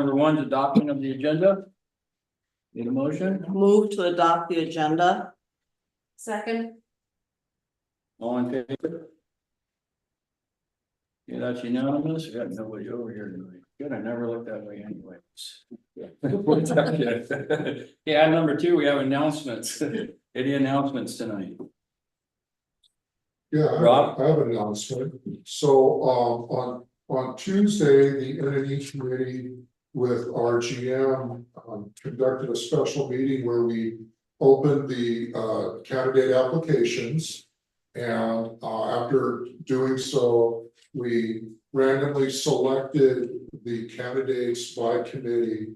number one is adoption of the agenda. Need a motion? Move to adopt the agenda. Second. All in favor? Yeah, that's unanimous. We got nobody over here tonight. Good, I never looked that way anyways. Yeah, number two, we have announcements. Any announcements tonight? Yeah, Rob? I have an announcement. So, on Tuesday, the NNE committee with our GM conducted a special meeting where we opened the candidate applications. And after doing so, we randomly selected the candidates by committee.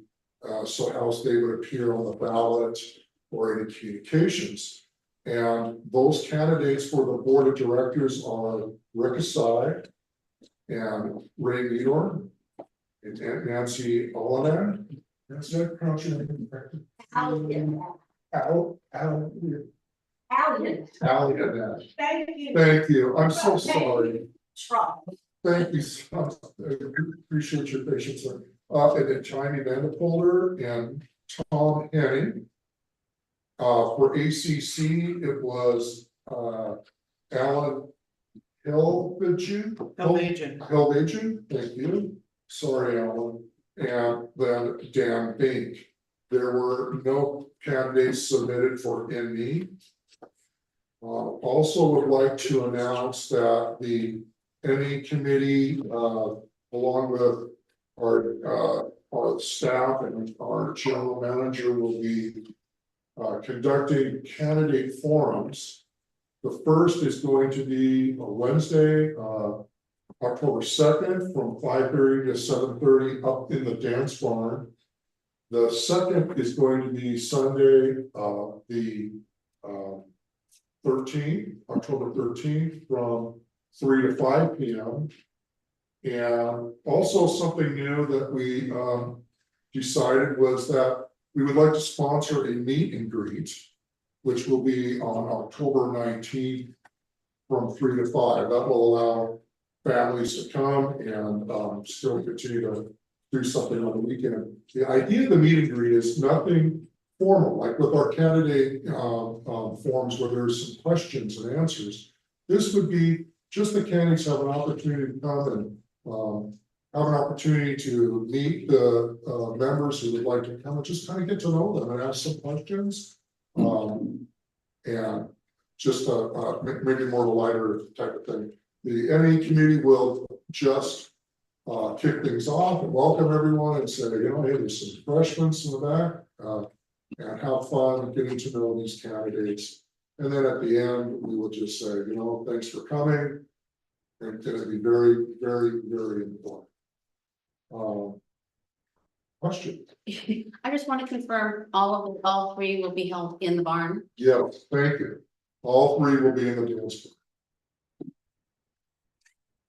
So as they would appear on the ballot or any communications. And those candidates for the board of directors are Rick Asai and Ray Meador and Nancy Olanan. That's that pronounce your name correctly? Allian. Thank you. Thank you. I'm so sorry. Try. Thank you. So I appreciate your patience. And then Tiny Vandepolder and Tom Henning. For ACC, it was Alan Helvagen, thank you. Sorry, Alan. And then Dan Bink. There were no candidates submitted for NE. Also would like to announce that the NE committee, along with our staff and our general manager, will be conducting candidate forums. The first is going to be a Wednesday, October 2nd from 5:30 to 7:30 up in the dance barn. The second is going to be Sunday, the 13th, October 13th from 3 to 5 p.m. And also something new that we decided was that we would like to sponsor a meet and greet, which will be on October 19th from 3 to 5. That will allow families to come and still continue to do something on the weekend. The idea of the meet and greet is nothing formal, like with our candidate forms where there's some questions and answers. This would be just the candidates have an opportunity to come and have an opportunity to meet the members who would like to come and just kind of get to know them and ask some questions. And just maybe more of a lighter type of thing. The NE committee will just kick things off and welcome everyone and say, you know, hey, there's some refreshments in the back and have fun getting to know these candidates. And then at the end, we will just say, you know, thanks for coming. It's going to be very, very, very important. Question? I just want to confirm all three will be held in the barn. Yes, thank you. All three will be in the dance floor.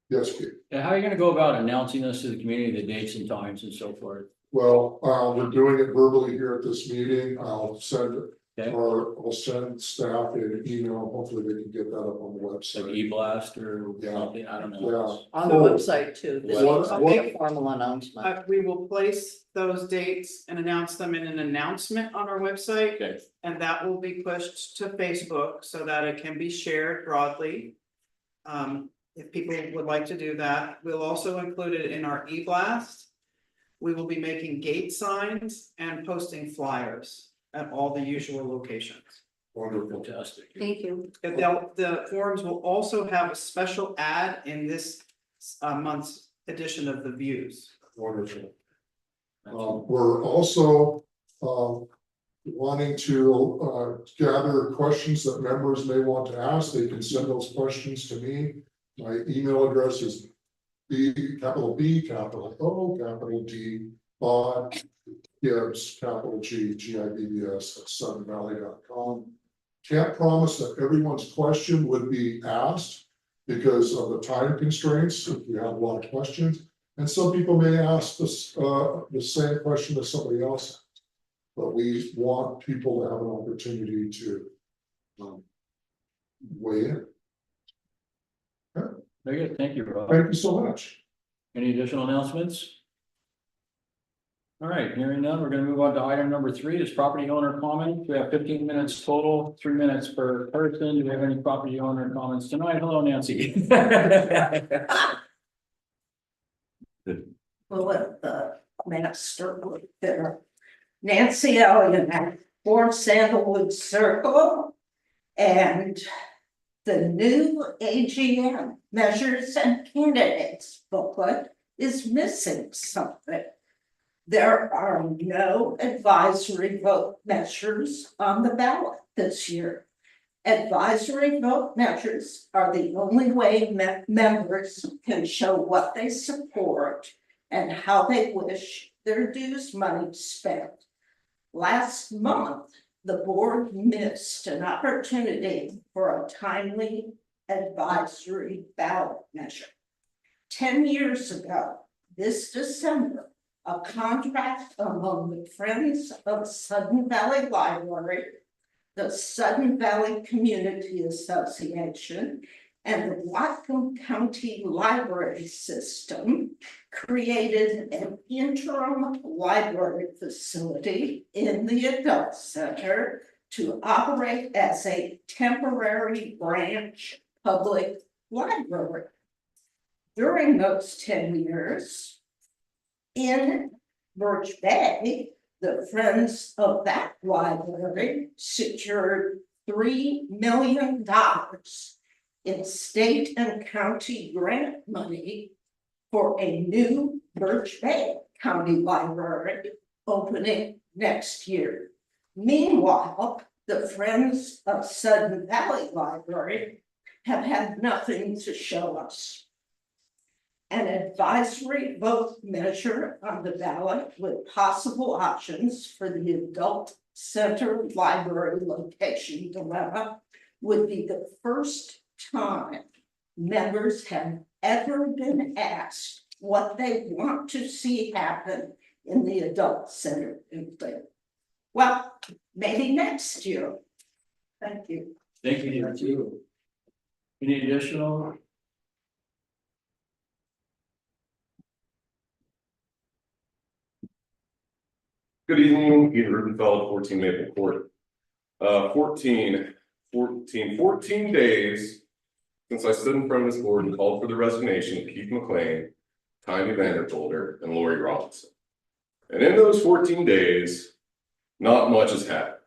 Yes, Pete. And how are you gonna go about announcing this to the community, the dates and times and so forth? Well, we're doing it verbally here at this meeting. I'll send Okay. or I'll send staff an email. Hopefully they can get that up on the Like website. e-blast or Yeah. something, I don't know. Yeah. On the Oh. website too. This What- is a what- big formal announcement. We will place those dates and announce them in an announcement on our website. Okay, And that will be pushed to Facebook so that it can be shared broadly. If people would like to do that, we'll also include it in our e-blast. We will be making gate signs and posting flyers at all the usual locations. Wonderful. fantastic. Thank you. And the forums will also have a special ad in this month's edition of the Views. Wonderful. We're also wanting to gather questions that members may want to ask. They can send those questions to me. My email address is capital B, capital O, capital D, Bob Gibbs, capital G, GIBBS at sunvalley.com. Can't promise that everyone's question would be asked because of the time constraints, if you have a lot of questions. And some people may ask this, the same question that somebody else asked. But we want people to have an opportunity to weigh in. Very good, thank you, Rob. Thank you so much. Any additional announcements? All right, hearing none, we're gonna move on to item number 3, is property owner comments. We have 15 minutes total, 3 minutes per person. Do we have any property owner comments tonight? Hello, Nancy. Well, let the master look there. Nancy Elliott, 4 Sandalwood Circle. And the new AGM measures and candidates booklet is missing something. There are no advisory vote measures on the ballot this year. Advisory vote measures are the only way members can show what they support and how they wish their dues money spent. Last month, the board missed an opportunity for a timely advisory ballot measure. 10 years ago, this December, a contract among the Friends of Sudden Valley Library, the Sudden Valley Community Association, and the Whatcom County Library System created an interim library facility in the Adult Center to operate as a temporary branch public library. During those 10 years, in Birch Bay, the Friends of that library secured $3 million in state and county grant money for a new Birch Bay County Library opening next year. Meanwhile, the Friends of Sudden Valley Library have had nothing to show us. An advisory vote measure on the ballot with possible options for the Adult Center Library location dilemma would be the first time members have ever been asked what they want to see happen in the Adult Center. Well, maybe next year. Thank you. Thank you, Nancy. Any additional? Good evening, Peter Rubenfeld, 14 Maple Court. 14 days since I stood in front of this board and called for the resignation of Keith McLean, Tommy Vanderfolder, and Lori Robinson. And in those 14 days, not much has happened.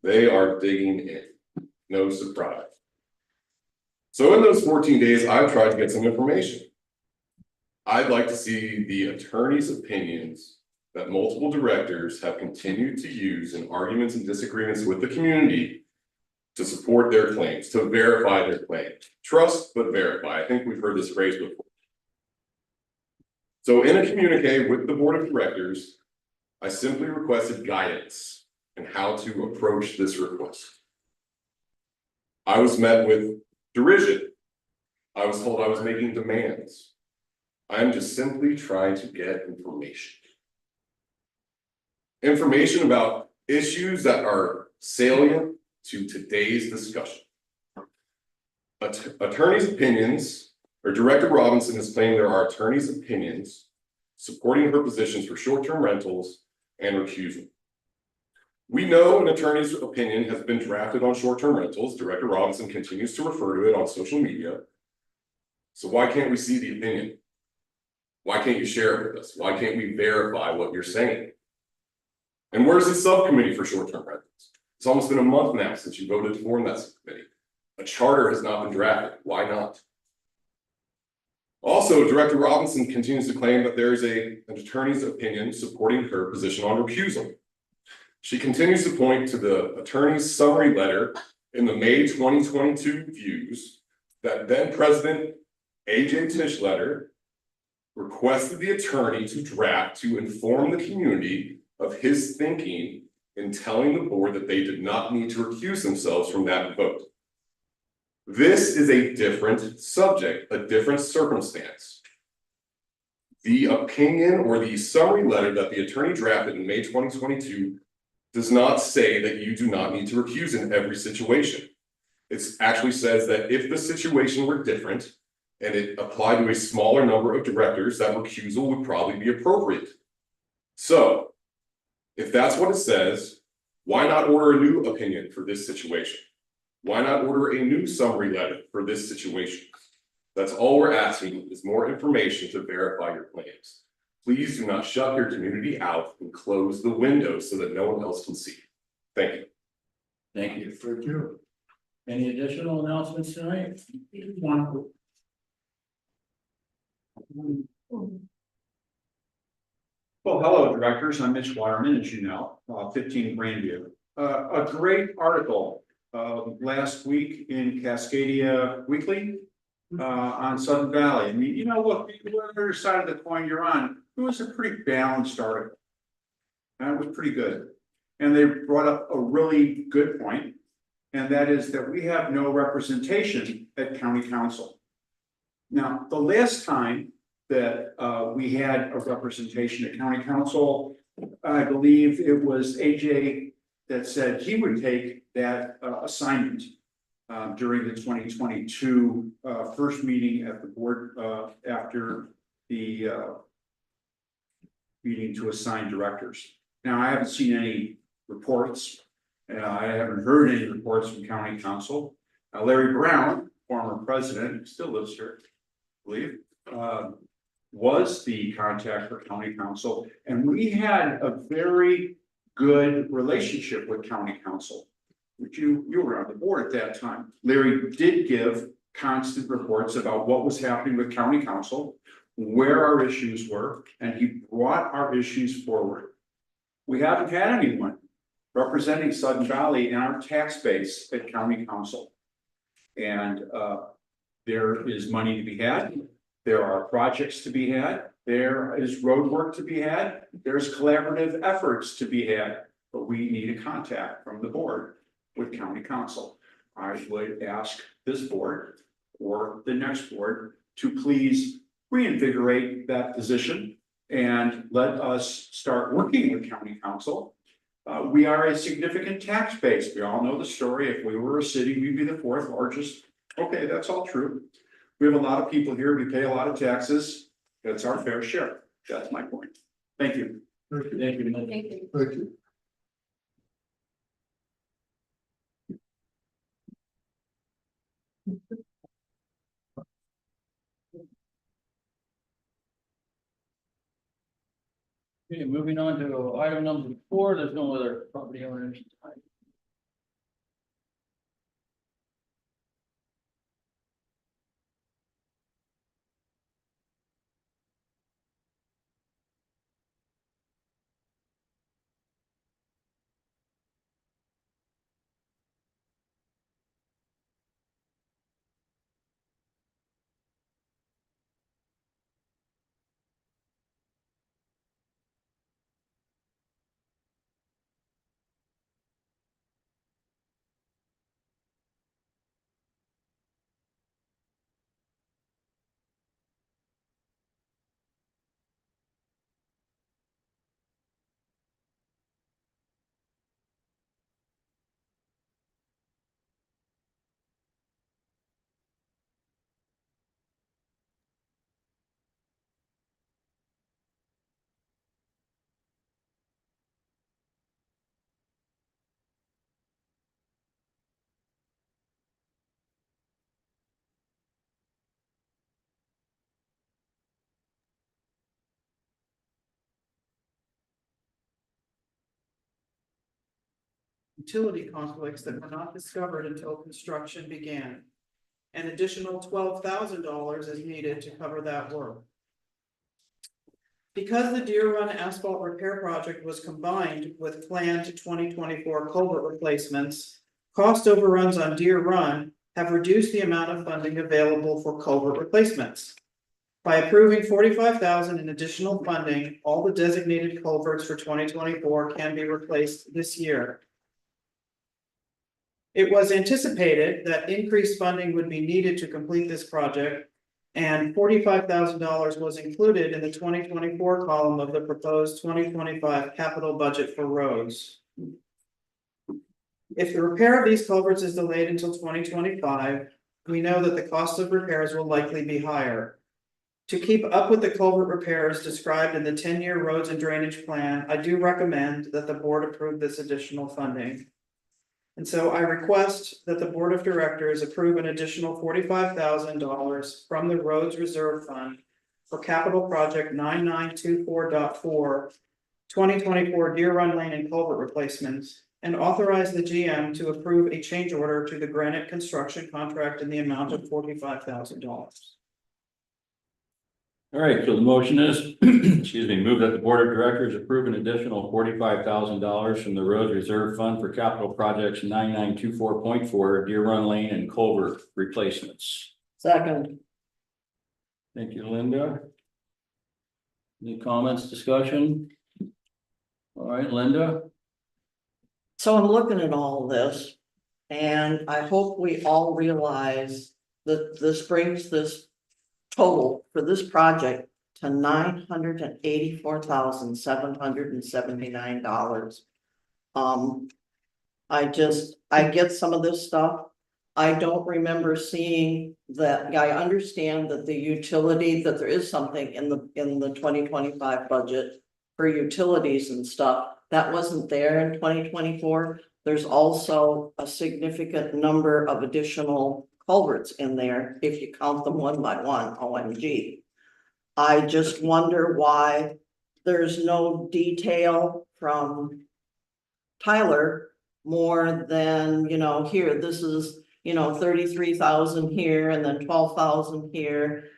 They are digging in, no surprise. So in those 14 days, I've tried to get some information. I'd like to see the attorney's opinions that multiple directors have continued to use in arguments and disagreements with the community to support their claims, to verify their claims. Trust, but verify. I think we've heard this phrase before. So in a communique with the board of directors, I simply requested guidance in how to approach this request. I was met with derision. I was told I was making demands. I'm just simply trying to get information. Information about issues that are salient to today's discussion. Attorney's opinions, or Director Robinson is claiming there are attorney's opinions supporting her positions for short-term rentals and recusal. We know an attorney's opinion has been drafted on short-term rentals. Director Robinson continues to refer to it on social media. So why can't we see the opinion? Why can't you share it with us? Why can't we verify what you're saying? And where's the subcommittee for short-term rentals? It's almost been a month now since you voted to form that subcommittee. A charter has not been drafted. Why not? Also, Director Robinson continues to claim that there is an attorney's opinion supporting her position on recusal. She continues to point to the attorney's summary letter in the May 2022 views that then President AJ Tischletter requested the attorney to draft to inform the community of his thinking in telling the board that they did not need to recuse themselves from that vote. This is a different subject, a different circumstance. The opinion or the summary letter that the attorney drafted in May 2022 does not say that you do not need to recuse in every situation. It actually says that if the situation were different and it applied to a smaller number of directors, that recusal would probably be appropriate. So, if that's what it says, why not order a new opinion for this situation? Why not order a new summary letter for this situation? That's all we're asking is more information to verify your claims. Please do not shut your community out and close the window so that no one else can see. Thank you. Thank you. Thank you. Any additional announcements tonight? Well, hello, directors. I'm Mitch Waterman, as you know, 15 Grandview. A great article last week in Cascadia Weekly on Sudden Valley. I mean, you know, look, whatever side of the coin you're on, it was a pretty balanced article. And it was pretty good. And they brought up a really good point, and that is that we have no representation at county council. Now, the last time that we had a representation at county council, I believe it was AJ that said he would take that assignment during the 2022 first meeting at the board after the meeting to assign directors. Now, I haven't seen any reports. I haven't heard any reports from county council. Larry Brown, former president, still lives here, I believe, was the contact for county council, and we had a very good relationship with county council, which you were on the board at that time. Larry did give constant reports about what was happening with county council, where our issues were, and he brought our issues forward. We haven't had anyone representing Sudden Valley in our tax base at county council. And there is money to be had. There are projects to be had. There is road work to be had. There's collaborative efforts to be had, but we need a contact from the board with county council. I would ask this board or the next board to please reinvigorate that position and let us start working with county council. We are a significant tax base. We all know the story. If we were a city, we'd be the fourth largest. Okay, that's all true. We have a lot of people here. We pay a lot of taxes. That's our fair share. That's my point. Thank you. Thank you. Thank you. Thank you. Thank you. Okay, moving on to item number 4, there's no other property owners. Utility conflicts that were not discovered until construction began. An additional $12,000 is needed to cover that work. Because the Deer Run asphalt repair project was combined with planned 2024 culvert replacements, cost overruns on Deer Run have reduced the amount of funding available for culvert replacements. By approving $45,000 in additional funding, all the designated culverts for 2024 can be replaced this year. It was anticipated that increased funding would be needed to complete this project, and $45,000 was included in the 2024 column of the proposed 2025 capital budget for roads. If the repair of these culverts is delayed until 2025, we know that the cost of repairs will likely be higher. To keep up with the culvert repairs described in the 10-year roads and drainage plan, I do recommend that the board approve this additional funding. And so I request that the board of directors approve an additional $45,000 from the roads reserve fund for capital project 9924.4, 2024 Deer Run Lane and culvert replacements, and authorize the GM to approve a change order to the granite construction contract in the amount of $45,000. All right, so the motion is, excuse me, move that the board of directors approve an additional $45,000 from the road reserve fund for capital projects 9924.4 Deer Run Lane and culvert replacements. Second. Thank you, Linda. Any comments, discussion? All right, Linda? So I'm looking at all of this, and I hope we all realize that this brings this total for this project to $984,779. I get some of this stuff. I don't remember seeing that. I understand that the utility, that there is something in the 2025 budget for utilities and stuff. That wasn't there in 2024. There's also a significant number of additional culverts in there, if you count them one by one, OMG. I just wonder why there's no detail from Tyler more than, here, this is, 33,000 here and then 12,000 here.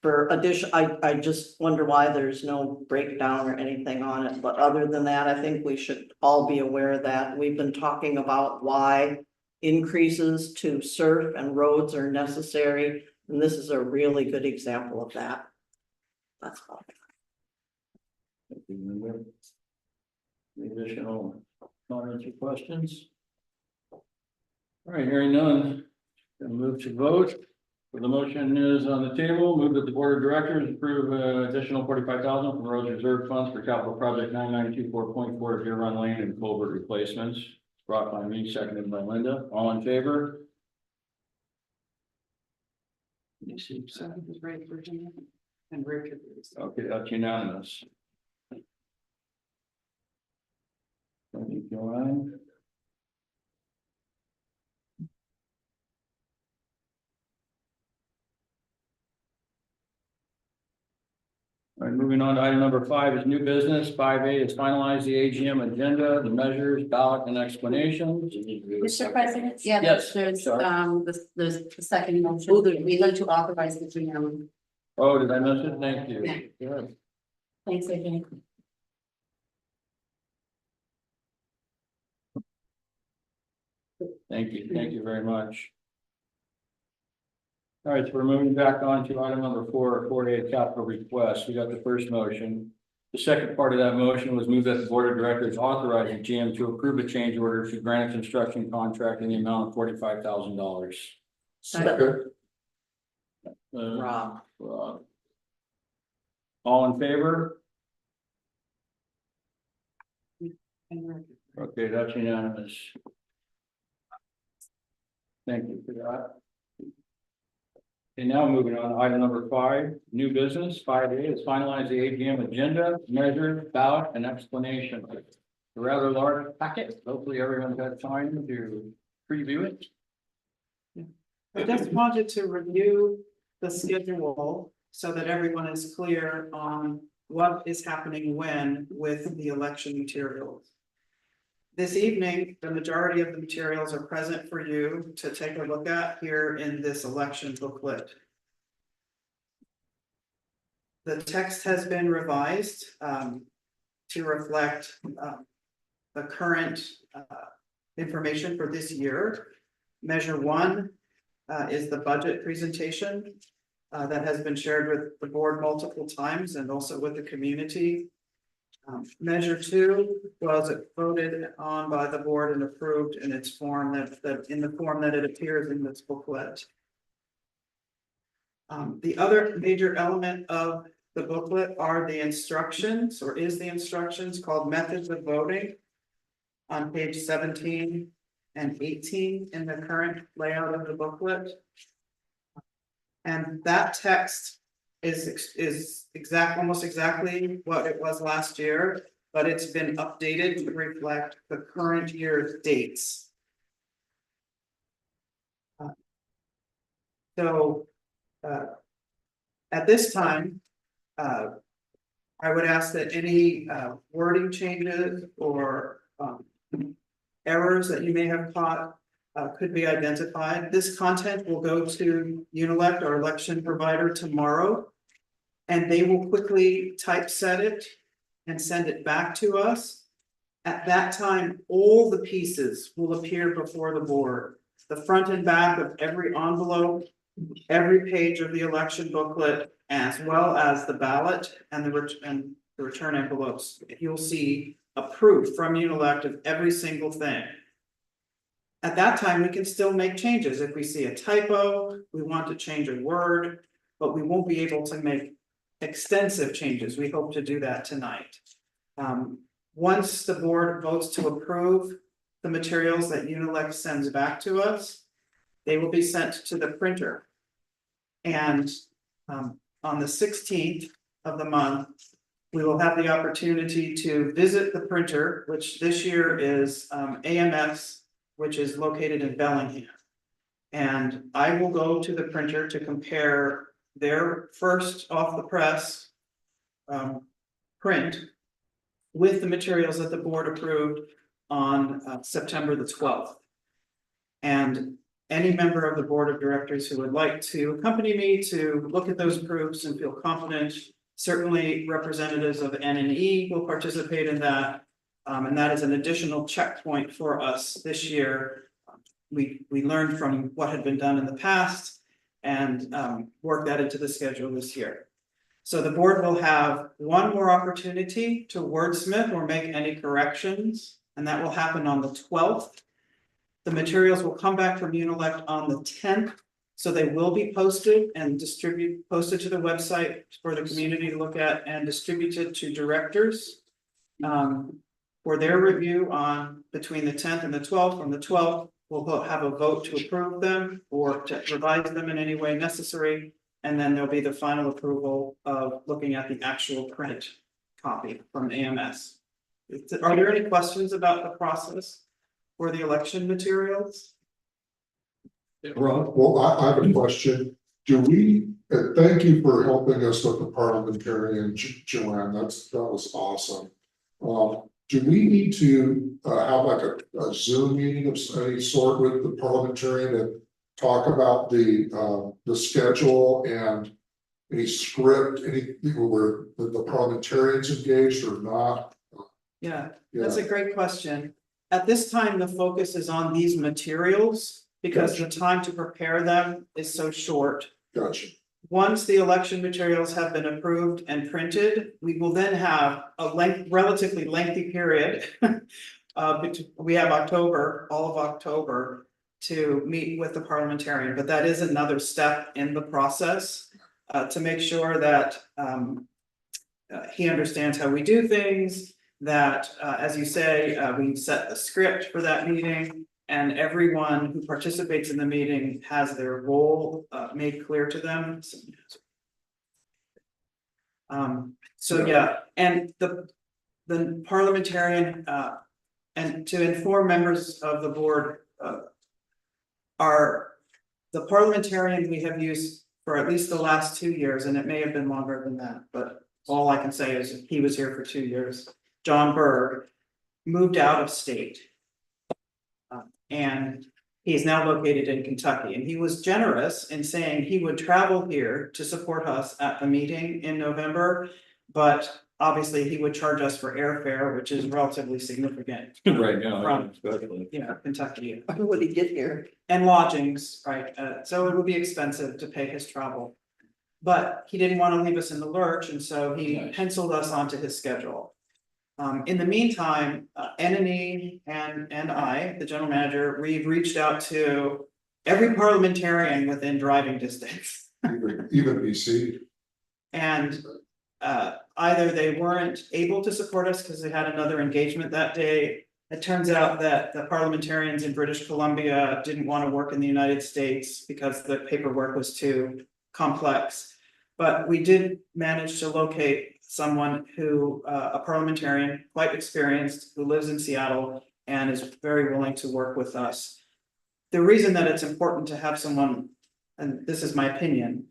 For addition, I just wonder why there's no breakdown or anything on it, but other than that, I think we should all be aware of that. We've been talking about why increases to surf and roads are necessary, and this is a really good example of that. That's all. Thank you, Linda. Any additional comments or questions? All right, hearing none, then move to vote. So the motion is on the table. Move that the board of directors approve additional $45,000 from roads reserve funds for capital project 9924.4 Deer Run Lane and culvert replacements. Brought by me, seconded by Linda. All in favor? Let me see. Second is Ray, Virginia, and Richard. Okay, that's unanimous. Thank you, Joanne. All right, moving on to item number 5 is new business. 5A is finalize the AGM agenda, the measures, ballot, and explanations. Mr. President, yeah, Yes, there's, sorry. the second motion, we need to authorize the GM. Oh, did I miss it? Thank you. Good. Thanks, AJ. Thank you very much. All right, so we're moving back on to item number 4, 4A capital request. We got the first motion. The second part of that motion was move that the board of directors authorize the GM to approve a change order to granite construction contract in the amount of $45,000. Second. Rob. All in favor? Okay, that's unanimous. Thank you for that. And now moving on to item number 5, new business. 5A is finalize the AGM agenda, measure, ballot, and explanation. A rather large packet. Hopefully everyone's had time to preview it. I just wanted to review the schedule so that everyone is clear on what is happening when with the election materials. This evening, the majority of the materials are present for you to take a look at here in this election booklet. The text has been revised to reflect the current information for this year. Measure 1 is the budget presentation that has been shared with the board multiple times and also with the community. Measure 2 was voted on by the board and approved in its form that in the form that it appears in this booklet. The other major element of the booklet are the instructions, or is the instructions called methods of voting on page 17 and 18 in the current layout of the booklet. And that text is almost exactly what it was last year, but it's been updated to reflect the current year's dates. So, at this time, I would ask that any wording changes or errors that you may have caught could be identified. This content will go to Unilect, our election provider, tomorrow. And they will quickly typeset it and send it back to us. At that time, all the pieces will appear before the board. The front and back of every envelope, every page of the election booklet, as well as the ballot and the return envelopes. You'll see a proof from Unilect of every single thing. At that time, we can still make changes. If we see a typo, we want to change a word, but we won't be able to make extensive changes. We hope to do that tonight. Once the board votes to approve the materials that Unilect sends back to us, they will be sent to the printer. And on the 16th of the month, we will have the opportunity to visit the printer, which this year is AMS, which is located in Bellingham. And I will go to the printer to compare their first off the press print with the materials that the board approved on September the 12th. And any member of the board of directors who would like to accompany me to look at those proofs and feel confident, certainly representatives of N&E will participate in that. And that is an additional checkpoint for us this year. We learned from what had been done in the past and work that into the schedule this year. So the board will have one more opportunity to wordsmith or make any corrections, and that will happen on the 12th. The materials will come back from Unilect on the 10th, so they will be posted and posted to the website for the community to look at and distributed to directors for their review on between the 10th and the 12th. On the 12th, we'll have a vote to approve them or to revise them in any way necessary. And then there'll be the final approval of looking at the actual print copy from AMS. Are there any questions about the process for the election materials? Ron, well, I have a question. Do we, thank you for helping us with the parliamentarian, Joanne, that was awesome. Do we need to have like a Zoom meeting of any sort with the parliamentarian and talk about the schedule and any script, anything where the parliamentarians engaged or not? Yeah, that's a great question. At this time, the focus is on these materials because the time to prepare them is so short. Gotcha. Once the election materials have been approved and printed, we will then have a relatively lengthy period. We have October, all of October, to meet with the parliamentarian, but that is another step in the process to make sure that he understands how we do things, that as you say, we set the script for that meeting, and everyone who participates in the meeting has their role made clear to them. So yeah, and the parliamentarian and to inform members of the board the parliamentarian we have used for at least the last 2 years, and it may have been longer than that, but all I can say is he was here for 2 years. John Berg moved out of state. And he's now located in Kentucky, and he was generous in saying he would travel here to support us at the meeting in November. But obviously he would charge us for airfare, which is relatively significant. Right now, From, especially. Kentucky. When would he get here? And lodgings, right? So it would be expensive to pay his travel. But he didn't want to leave us in the lurch, and so he penciled us onto his schedule. In the meantime, N&E and I, the general manager, we've reached out to every parliamentarian within driving distance. Even BC. And either they weren't able to support us because they had another engagement that day. It turns out that the parliamentarians in British Columbia didn't want to work in the United States because the paperwork was too complex. But we did manage to locate someone who, a parliamentarian, quite experienced, who lives in Seattle and is very willing to work with us. The reason that it's important to have someone, and this is my opinion,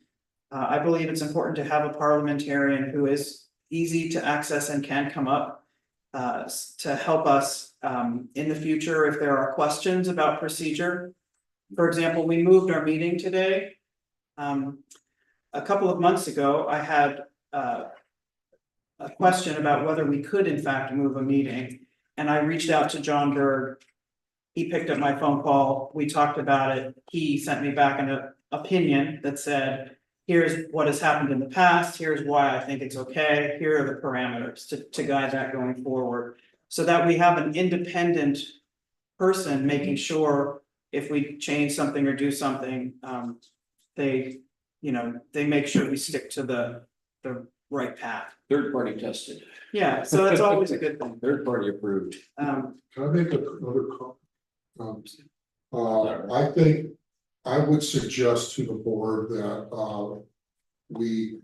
I believe it's important to have a parliamentarian who is easy to access and can come up to help us in the future if there are questions about procedure. For example, we moved our meeting today. A couple of months ago, I had a question about whether we could in fact move a meeting. And I reached out to John Berg. He picked up my phone call. We talked about it. He sent me back an opinion that said, here's what has happened in the past. Here's why I think it's okay. Here are the parameters to guide that going forward. So that we have an independent person making sure if we change something or do something, they make sure we stick to the right path. Third party tested, Yeah, so that's always a good thing. third party approved. Can I make another comment? I think I would suggest to the board that we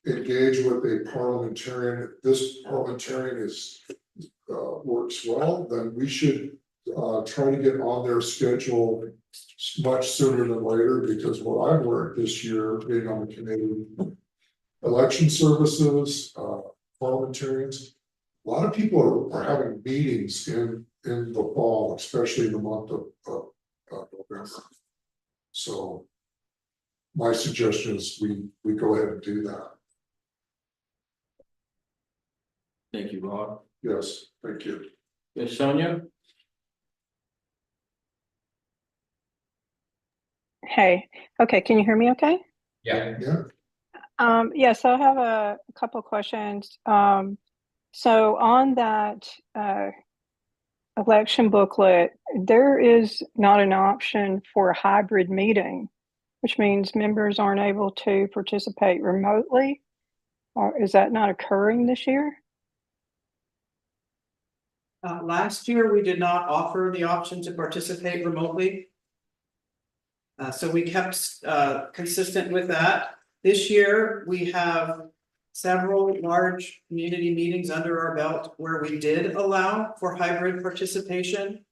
engage with a parliamentarian. If this parliamentarian works well, then we should try to get on their schedule much sooner than later, because what I've learned this year being on the committee, election services, parliamentarians, a lot of people are having meetings in the fall, especially in the month of November. So my suggestion is we go ahead and do that. Thank you, Rob. Yes, thank you. Yes, Sonia? Hey, okay, can you hear me okay? Yeah. Yeah, Yes, I have a couple of questions. So on that election booklet, there is not an option for a hybrid meeting, which means members aren't able to participate remotely. Or is that not occurring this year? Last year, we did not offer the option to participate remotely. So we kept consistent with that. This year, we have several large community meetings under our belt where we did allow for hybrid participation.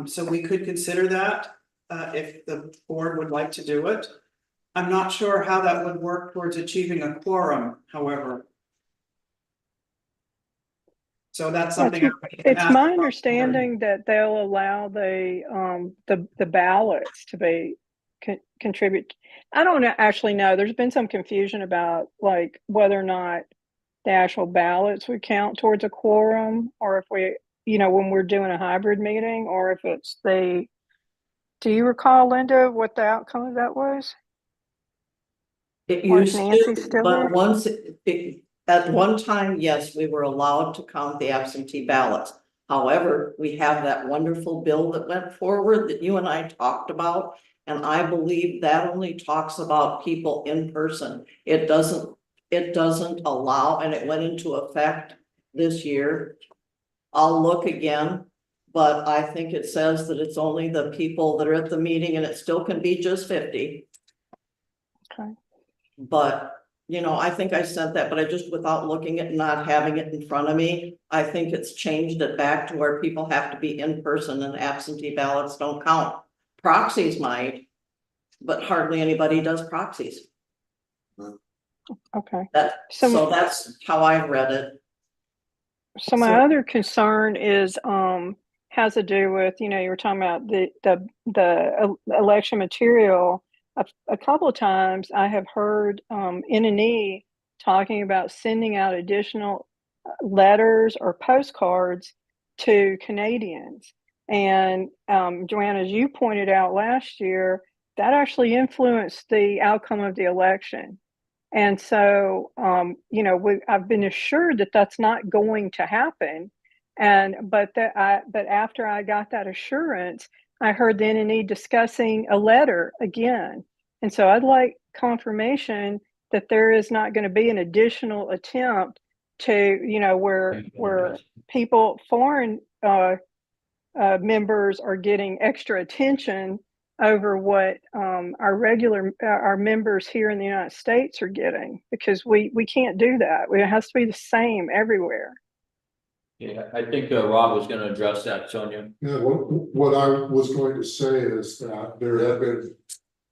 So we could consider that if the board would like to do it. I'm not sure how that would work towards achieving a quorum, however. So that's something. It's my understanding that they'll allow the ballots to be contribute. I don't actually know. There's been some confusion about like whether or not the actual ballots would count towards a quorum, or if we, when we're doing a hybrid meeting, or if it's do you recall, Linda, what the outcome of that was? It Or is used Nancy to, still but there? once, at one time, yes, we were allowed to count the absentee ballots. However, we have that wonderful bill that went forward that you and I talked about. And I believe that only talks about people in person. It doesn't allow, and it went into effect this year. I'll look again, but I think it says that it's only the people that are at the meeting, and it still can be just 50. Okay. But, I think I sent that, but I just, without looking at, not having it in front of me, I think it's changed it back to where people have to be in person and absentee ballots don't count. Proxies might, but hardly anybody does proxies. Okay. So that's how I read it. So my other concern is has to do with, you were talking about the election material. A couple of times I have heard N&E talking about sending out additional letters or postcards to Canadians. And Joanne, as you pointed out last year, that actually influenced the outcome of the election. And so, I've been assured that that's not going to happen. But after I got that assurance, I heard the N&E discussing a letter again. And so I'd like confirmation that there is not going to be an additional attempt to, where people, foreign members are getting extra attention over what our members here in the United States are getting, because we can't do that. It has to be the same everywhere. Yeah, I think Rob was gonna address that, Sonia. Yeah, what I was going to say is that there had been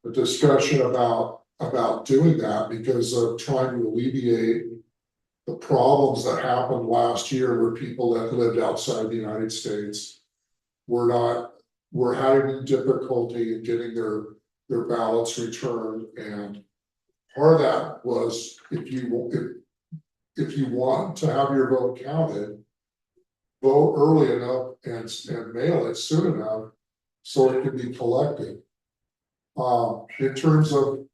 a discussion about doing that because of trying to alleviate the problems that happened last year where people that lived outside the United States were having difficulty in getting their ballots returned. And part of that was if you want to have your vote counted, vote early enough and mail it soon enough so it can be collected. In terms of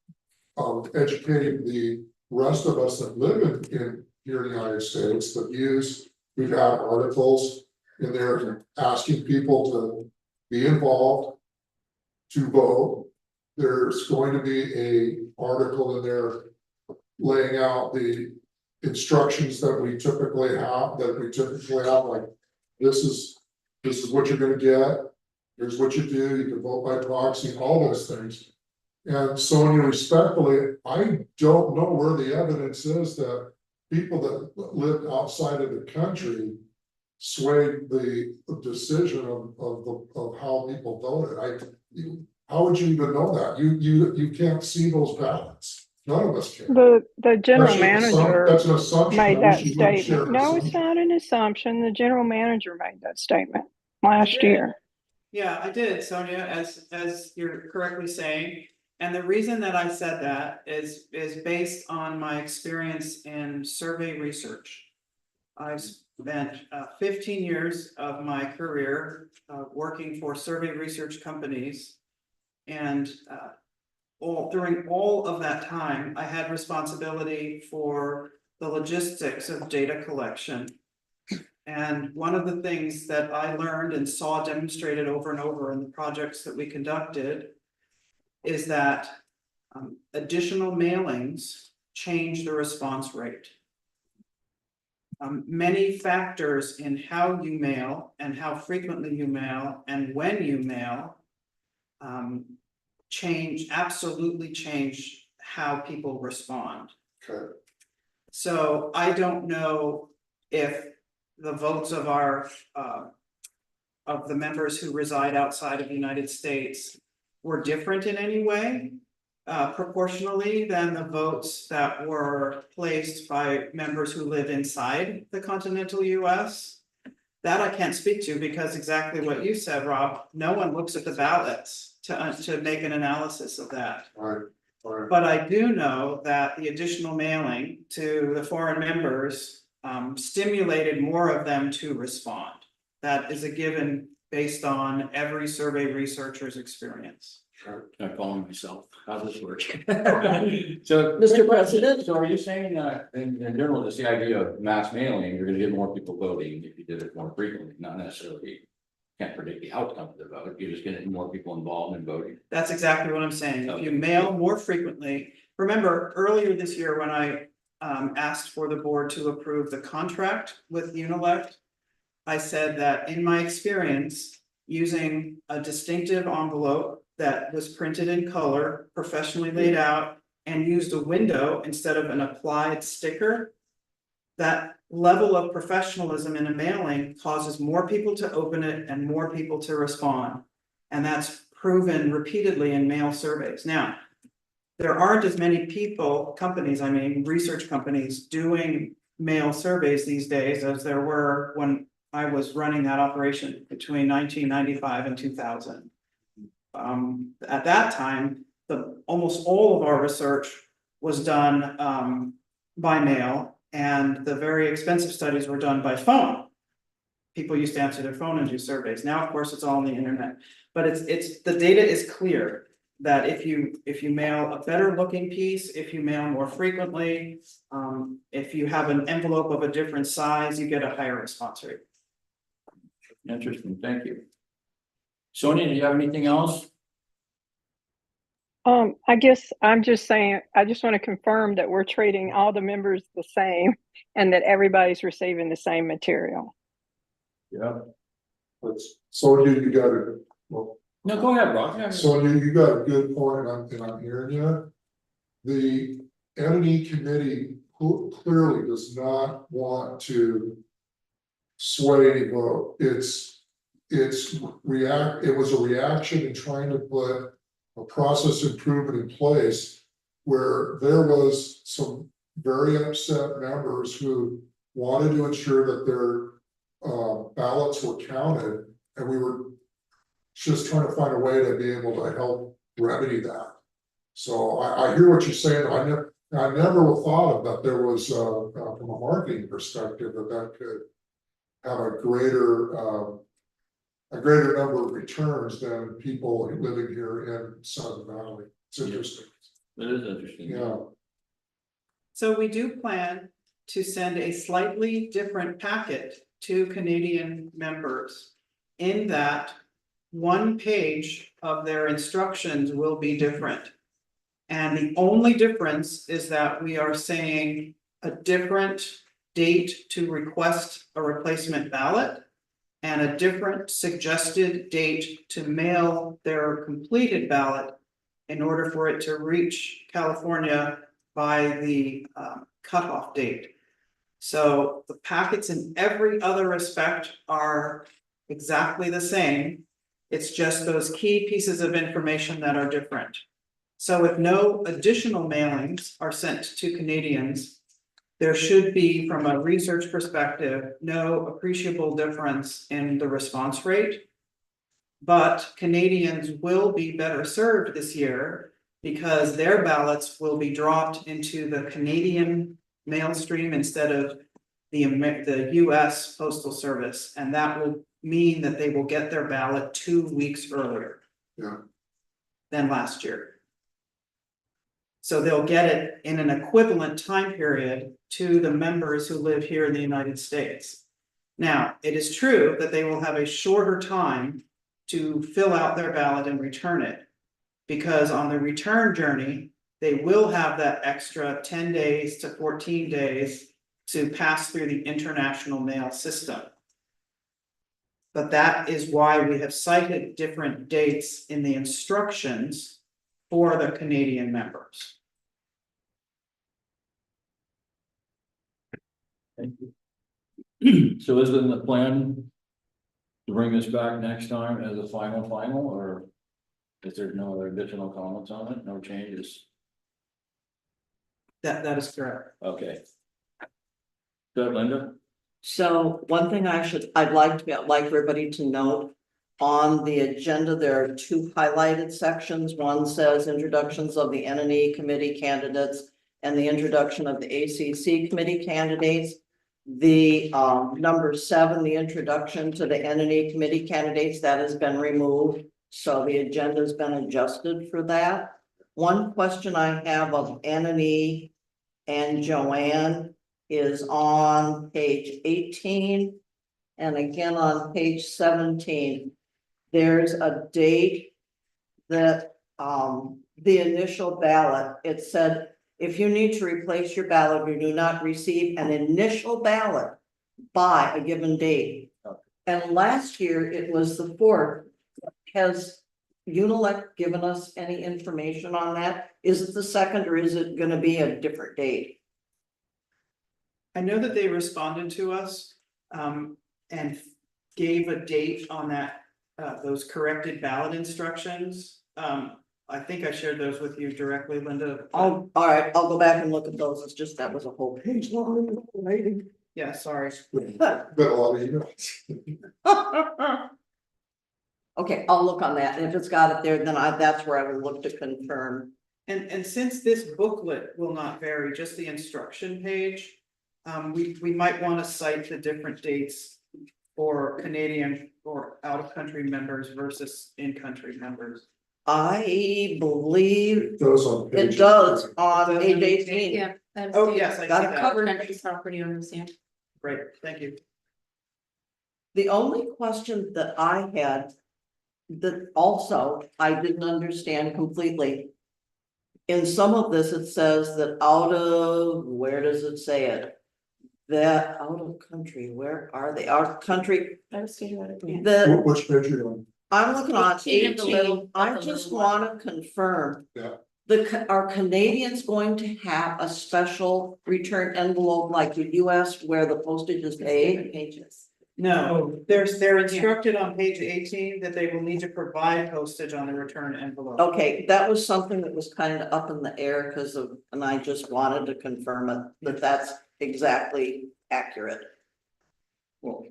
educating the rest of us that live in here in the United States, the views, we've had articles in there asking people to be involved, to vote. There's going to be an article in there laying out the instructions that we typically have, like this is what you're gonna get, here's what you do, you can vote by proxy, all those things. And Sonia, respectfully, I don't know where the evidence is that people that live outside of the country swayed the decision of how people voted. How would you even know that? You can't see those ballots. None of us can. The general manager That's an assumption. made I wish that you wouldn't share statement. an No, it's assumption. not an assumption. The general manager made that statement last year. Yeah, I did, Sonia, as you're correctly saying. And the reason that I said that is based on my experience in survey research. I've spent 15 years of my career working for survey research companies. And during all of that time, I had responsibility for the logistics of data collection. And one of the things that I learned and saw demonstrated over and over in the projects that we conducted is that additional mailings change the response rate. Many factors in how you mail and how frequently you mail and when you mail absolutely change how people respond. Okay. So I don't know if the votes of the members who reside outside of the United States were different in any way, proportionally than the votes that were placed by members who live inside the continental US. That I can't speak to because exactly what you said, Rob, no one looks at the ballots to make an analysis of that. All right. But I do know that the additional mailing to the foreign members stimulated more of them to respond. That is a given based on every survey researcher's experience. I'm calling myself. How does this work? So, Mr. President? So are you saying that in general, just the idea of mass mailing, you're gonna get more people voting if you did it more frequently, not necessarily. Can't predict the outcome of the vote, you're just getting more people involved in voting. That's exactly what I'm saying. If you mail more frequently, remember earlier this year when I asked for the board to approve the contract with Unilect, I said that in my experience, using a distinctive envelope that was printed in color, professionally laid out, and used a window instead of an applied sticker, that level of professionalism in a mailing causes more people to open it and more people to respond. And that's proven repeatedly in mail surveys. Now, there aren't as many research companies doing mail surveys these days as there were when I was running that operation between 1995 and 2000. At that time, almost all of our research was done by mail, and the very expensive studies were done by phone. People used to answer their phone and do surveys. Now, of course, it's all on the internet. But the data is clear that if you mail a better looking piece, if you mail more frequently, if you have an envelope of a different size, you get a higher response rate. Interesting, thank you. Sonia, do you have anything else? I guess I'm just saying, I just want to confirm that we're treating all the members the same and that everybody's receiving the same material. Yeah. So you got it. Well, No, go ahead, Rob. Yeah. So you got a good point, and I'm hearing you. The entity committee clearly does not want to sway any vote. It was a reaction in trying to put a process improvement in place where there was some very upset members who wanted to ensure that their ballots were counted, and we were just trying to find a way to be able to help remedy that. So I hear what you're saying. I never thought of that there was from a marketing perspective that could have a greater number of returns than people living here in Sun Valley. It's interesting. It is interesting. Yeah. So we do plan to send a slightly different packet to Canadian members. In that, one page of their instructions will be different. And the only difference is that we are saying a different date to request a replacement ballot and a different suggested date to mail their completed ballot in order for it to reach California by the cutoff date. So the packets in every other respect are exactly the same. It's just those key pieces of information that are different. So if no additional mailings are sent to Canadians, there should be, from a research perspective, no appreciable difference in the response rate. But Canadians will be better served this year because their ballots will be dropped into the Canadian mail stream instead of the US Postal Service. And that will mean that they will get their ballot 2 weeks earlier. Yeah. Than last year. So they'll get it in an equivalent time period to the members who live here in the United States. Now, it is true that they will have a shorter time to fill out their ballot and return it. Because on the return journey, they will have that extra 10 days to 14 days to pass through the international mail system. But that is why we have cited different dates in the instructions for the Canadian members. Thank you. So is it the plan to bring this back next time as a final, or is there no other additional comments on it? No changes? That is correct. Okay. Good, Linda? So one thing I'd like everybody to note, on the agenda, there are two highlighted sections. One says introductions of the NNE committee candidates and the introduction of the ACC committee candidates. The number 7, the introduction to the NNE committee candidates, that has been removed. So the agenda has been adjusted for that. One question I have of NNE and Joanne is on page 18 and again on page 17. There's a date that the initial ballot, it said, if you need to replace your ballot, you do not receive an initial ballot by a given date. And last year it was the 4th. Has Unilect given us any information on that? Is it the 2nd or is it gonna be a different date? I know that they responded to us and gave a date on that, those corrected ballot instructions. I think I shared those with you directly, Linda. Oh, all right, I'll go back and look at those. It's just, that was a whole page long. Yeah, sorry. Been a lot of emails. Okay, I'll look on that. And if it's got it there, then that's where I would look to confirm. And since this booklet will not vary, just the instruction page, we might want to cite the different dates for Canadian or out-of-country members versus in-country members. I believe It does on page. it does on page 18. Yeah. that is Oh, the yes, I see Got it that. covered. Country property owners, yeah. Great, thank you. The only question that I had that also I didn't understand completely. In some of this, it says that out of, where does it say it? That out of country, where are they? Out of country, I was thinking about it, yeah. the Which page are you on? I'm looking on 18 of the 18, little- I of the just little one. wanna confirm. Yeah. Are Canadians going to have a special return envelope like the US where the postage is paid? Pages. No, they're instructed on page 18 that they will need to provide postage on the return envelope. Okay, that was something that was kind of up in the air because of, and I just wanted to confirm it, that that's exactly accurate. Well,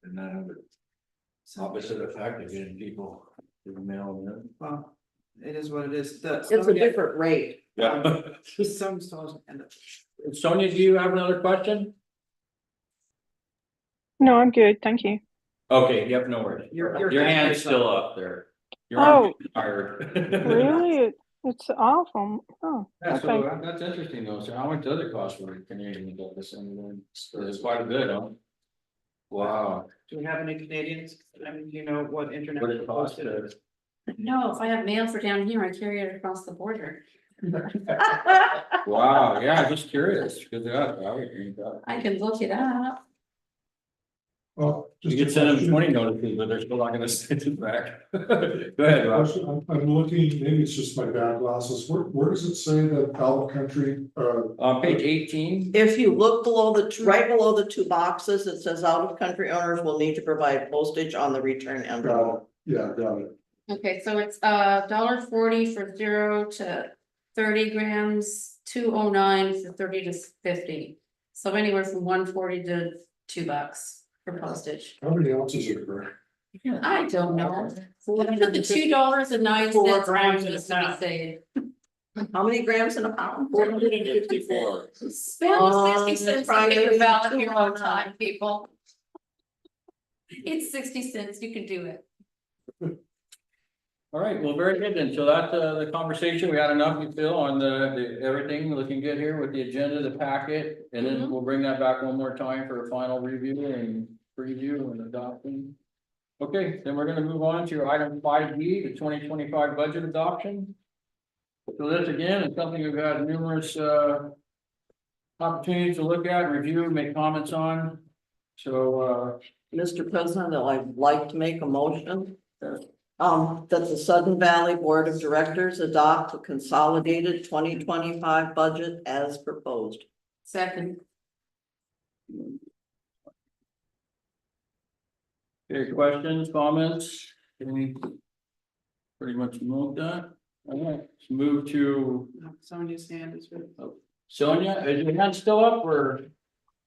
and that have the opposite effect of getting people to the mail in. Well, it is what it is. It's a different rate. Yeah. Some stores end up. Sonia, do you have another question? No, I'm good, thank you. Okay, yep, no worries. Your Your hand hand's is still up. up there. You're on Oh. tired. Really? It's awful. Oh, Yeah, so okay. that's interesting though. So how much does it cost for a Canadian to get this in? It's quite a bit, huh? Wow. Do we have any Canadians? I mean, do you know what What international it cost postage? No, if I have mail for down here, I carry it across the border. Wow, yeah, just curious, because I would think that. I can look it up. Well, You just a could send them question. 20 notices, but they're still not gonna send it back. Go ahead, Rob. I'm looking, maybe it's just my bad glasses, where does it say that out of country, Page 18. If you look below right below the two boxes, it says out of country owners will need to provide postage on the return envelope. yeah, got it. Okay, so it's $1.40 for 0 to 30 grams, $2.09 for 30 to 50. So anywhere from $1.40 to $2 for postage. How many ounces are there? I don't know. Put the $2.09 4 grams in a just to pound. be safe. How many grams in a pound? 454. Spend 60 cents on probably paper ballot in $2.09. your own time, people. It's 60 cents, you can do it. All right, well, very good then. So that's the conversation. We had enough, you feel, on the everything looking good here with the agenda, the packet. And then we'll bring that back one more time for a final review and preview and adoption. Okay, then we're gonna move on to item 5B, the 2025 budget adoption. So this again is something we've had numerous opportunities to look at, review, make comments on. So Mr. President, I'd like to make a motion. That the Sudden Valley Board of Directors adopt the consolidated 2025 budget as proposed. Second. any questions, comments? Any? Pretty much moved that. All right, let's move to Sonia's hand is with. Sonia. Is your hand still up or?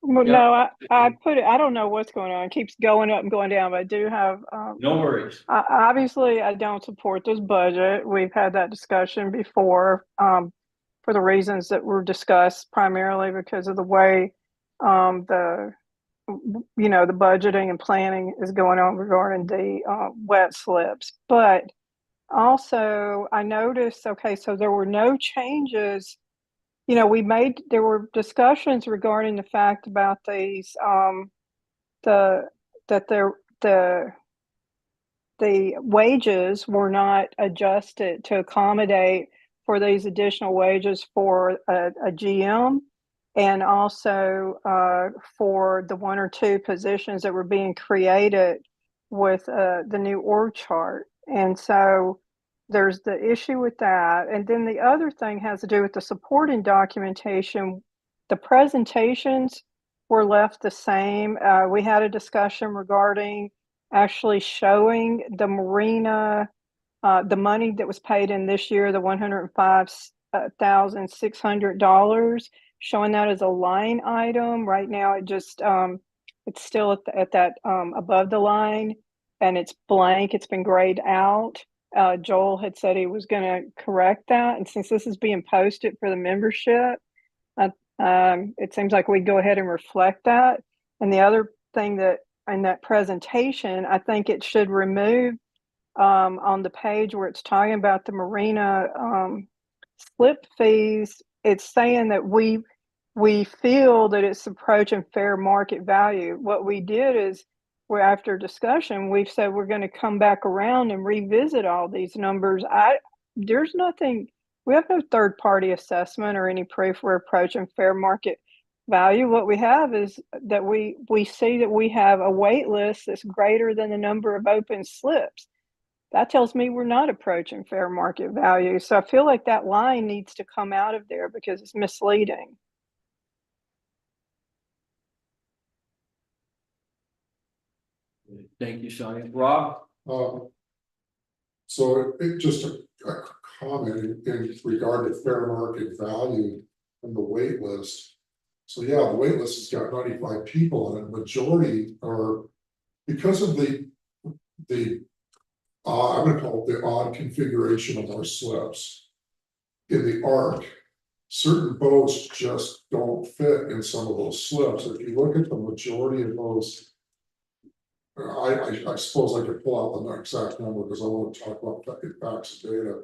Well, Yep. no, I put it, I don't know what's going on. It keeps going up and going down, but I do have, No worries. obviously I don't support this budget. We've had that discussion before, for the reasons that were discussed, primarily because of the way, the budgeting and planning is going on regarding the, wet slips. But also I noticed, okay, so there were no changes. There were discussions regarding the fact about these, the wages were not adjusted to accommodate for these additional wages for a GM, and also for the 1 or 2 positions that were being created with the new org chart. And so there's the issue with that. And then the other thing has to do with the supporting documentation. The presentations were left the same. We had a discussion regarding actually showing the marina, the money that was paid in this year, the $105,600, showing that as a line item. Right now, it's still at that above the line, and it's blank. It's been grayed out. Joel had said he was going to correct that, and since this is being posted for the membership, it seems like we go ahead and reflect that. And the other thing that in that presentation, I think it should remove on the page where it's talking about the marina slip fees. It's saying that we feel that it's approaching fair market value. What we did is, after discussion, we've said we're going to come back around and revisit all these numbers. There's nothing, we have no third party assessment or any proof we're approaching fair market value. What we have is that we see that we have a wait list that's greater than the number of open slips. that tells me we're not approaching fair market value. So I feel like that line needs to come out of there because it's misleading. Thank you, Sonia. Rob? So it just a comment in regard to fair market value and the wait list. So yeah, the wait list has got 95 people and a majority are because of the I'm gonna call it the odd configuration of our slips. In the arc, certain boats just don't fit in some of those slips. If you look at the majority of those. I suppose I could pull out the exact number because I want to talk about facts and data.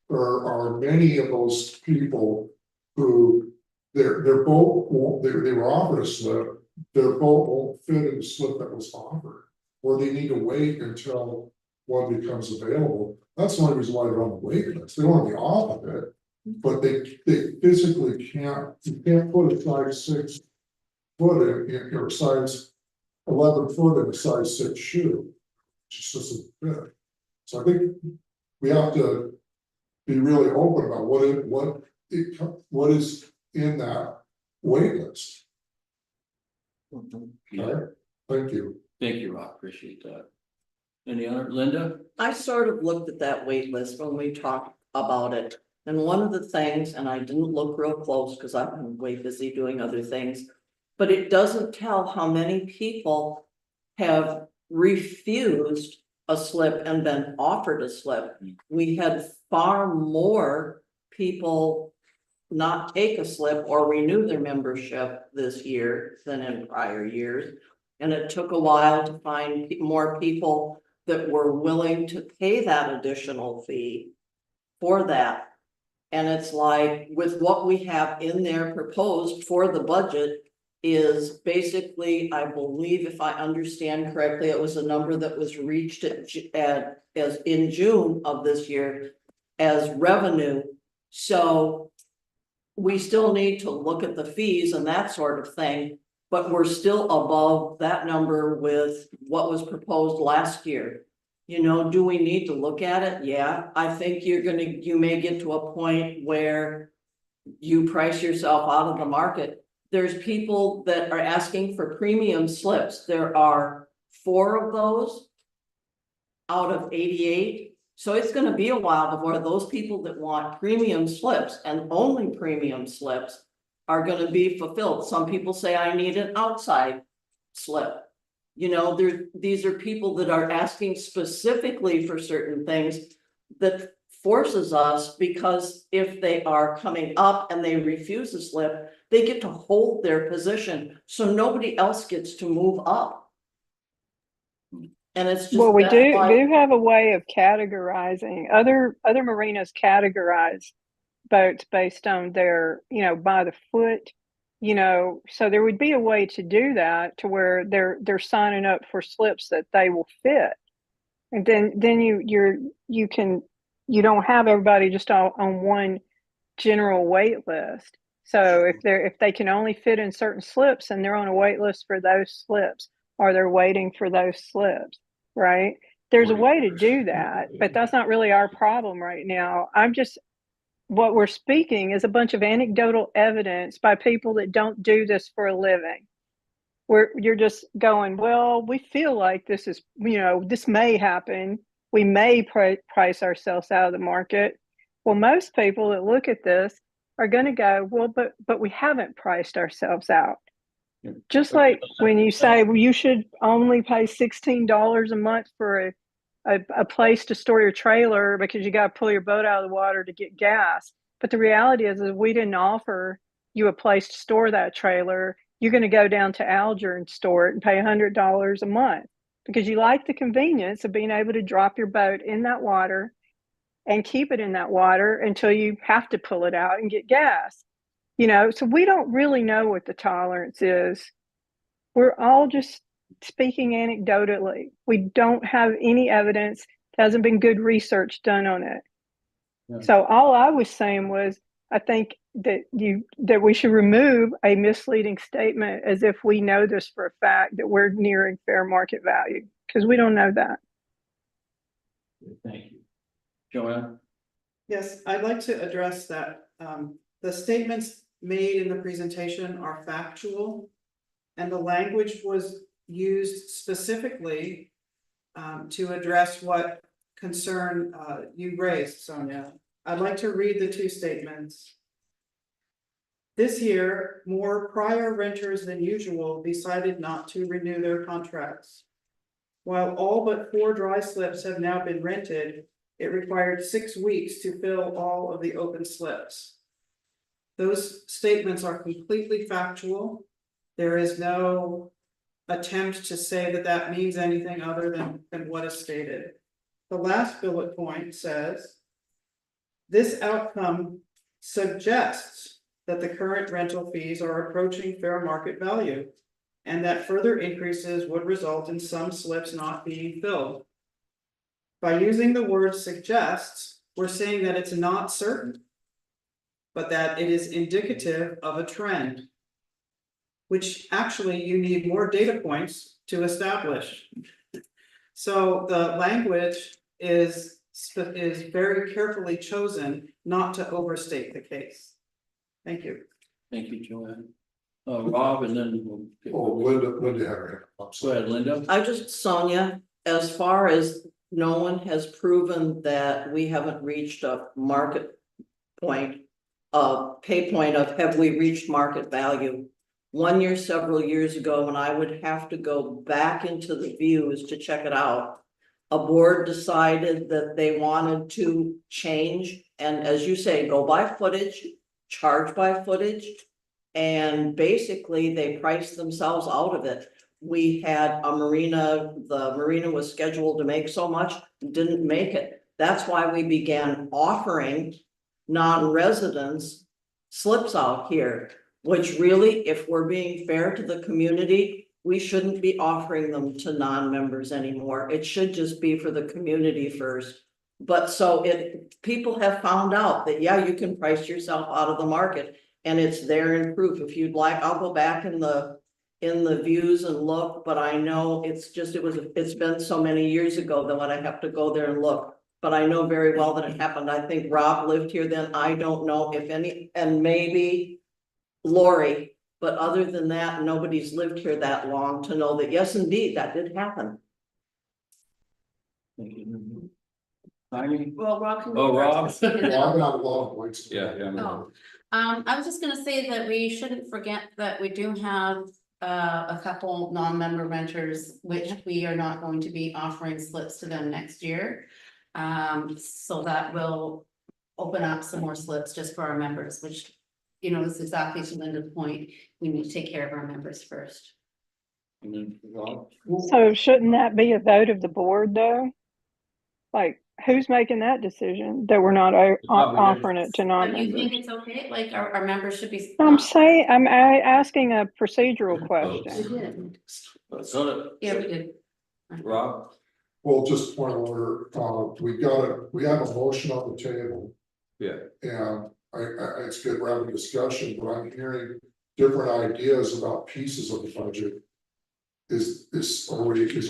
There are many of those people who their boat won't, they were offered a slip, their boat won't fit in the slip that was offered. Or they need to wait until one becomes available. That's the only reason why they're on the wait list. They want to be off of it, but they physically can't, you can't put a size 6 foot in or size 11 foot in a size 6 shoe. It just doesn't fit. So I think we have to be really open about what is in that wait list. Okay, thank you. Thank you, Rob. Appreciate that. Any other, Linda? I sort of looked at that wait list when we talked about it. And one of the things, and I didn't look real close because I've been way busy doing other things, but it doesn't tell how many people have refused a slip and been offered a slip. We had far more people not take a slip or renew their membership this year than in prior years. And it took a while to find more people that were willing to pay that additional fee for that. And it's like with what we have in there proposed for the budget is basically, I believe if I understand correctly, it was a number that was reached as in June of this year as revenue. So we still need to look at the fees and that sort of thing, but we're still above that number with what was proposed last year. You know, do we need to look at it? Yeah, I think you may get to a point where you price yourself out of the market. There's people that are asking for premium slips. There are 4 of those out of 88. So it's going to be a while before those people that want premium slips and only premium slips are going to be fulfilled. Some people say I need an outside slip. You know, these are people that are asking specifically for certain things that forces us, because if they are coming up and they refuse a slip, they get to hold their position. So nobody else gets to move up. And it's just. Well, we do have a way of categorizing. Other marinas categorize boats based on their, by the foot, so there would be a way to do that to where they're signing up for slips that they will fit. And then you don't have everybody just all on one general wait list. So if they can only fit in certain slips and they're on a wait list for those slips, or they're waiting for those slips, right? There's a way to do that, but that's not really our problem right now. What we're speaking is a bunch of anecdotal evidence by people that don't do this for a living. You're just going, well, we feel like this is, this may happen. We may price ourselves out of the market. Well, most people that look at this are going to go, well, but we haven't priced ourselves out. Just like when you say, well, you should only pay $16 a month for a place to store your trailer because you got to pull your boat out of the water to get gas. But the reality is we didn't offer you a place to store that trailer. You're going to go down to Alger and store it and pay $100 a month because you like the convenience of being able to drop your boat in that water and keep it in that water until you have to pull it out and get gas. So we don't really know what the tolerance is. We're all just speaking anecdotally. We don't have any evidence. There hasn't been good research done on it. Yeah. So all I was saying was, I think that we should remove a misleading statement as if we know this for a fact that we're nearing fair market value, because we don't know that. Thank you. Joanne? Yes, I'd like to address that, the statements made in the presentation are factual. And the language was used specifically to address what concern you raised, Sonia. I'd like to read the two statements. This year, more prior renters than usual decided not to renew their contracts. While all but 4 dry slips have now been rented, it required 6 weeks to fill all of the open slips. Those statements are completely factual. There is no attempt to say that that means anything other than what is stated. The last bullet point says, this outcome suggests that the current rental fees are approaching fair market value, and that further increases would result in some slips not being filled. By using the word suggests, we're saying that it's not certain, but that it is indicative of a trend, which actually you need more data points to establish. So the language is very carefully chosen not to overstate the case. Thank you. Thank you, Joanne. Rob, and then Oh, Linda had her hand up. go So ahead, Linda. I just, Sonia, as far as no one has proven that we haven't reached a market point, pay point of have we reached market value? One year, several years ago, when I would have to go back into the views to check it out, a board decided that they wanted to change, and as you say, go by footage, charge by footage. And basically, they priced themselves out of it. We had a marina, the marina was scheduled to make so much, didn't make it. That's why we began offering non-residents slips out here, which really, if we're being fair to the community, we shouldn't be offering them to non-members anymore. It should just be for the community first. But so people have found out that, yeah, you can price yourself out of the market, and it's there in proof. If you'd like, I'll go back in the views and look, but I know it's been so many years ago that when I have to go there and look. But I know very well that it happened. I think Rob lived here then. I don't know if any, and maybe Lori, but other than that, nobody's lived here that long to know that, yes, indeed, that did happen. Thank you. Ivy? Well, Rob can. Oh, go Rob. first. well, I'm gonna have a lot of points. Yeah. Oh, I was just gonna say that we shouldn't forget that we do have a couple non-member renters, which we are not going to be offering slips to them next year. So that will open up some more slips just for our members, which, you know, is exactly to Linda's point. We need to take care of our members first. And then Rob? So shouldn't that be a vote of the board though? Like, who's making that decision that we're not offering it to But you think non-members? it's okay? Like our members should be. I'm saying, I'm asking a procedural We question. did. So, Yeah, we did. Rob? Well, just point of order, we have a motion on the table. Yeah. And it's good we're having a discussion, but I'm hearing different ideas about pieces of the budget. Is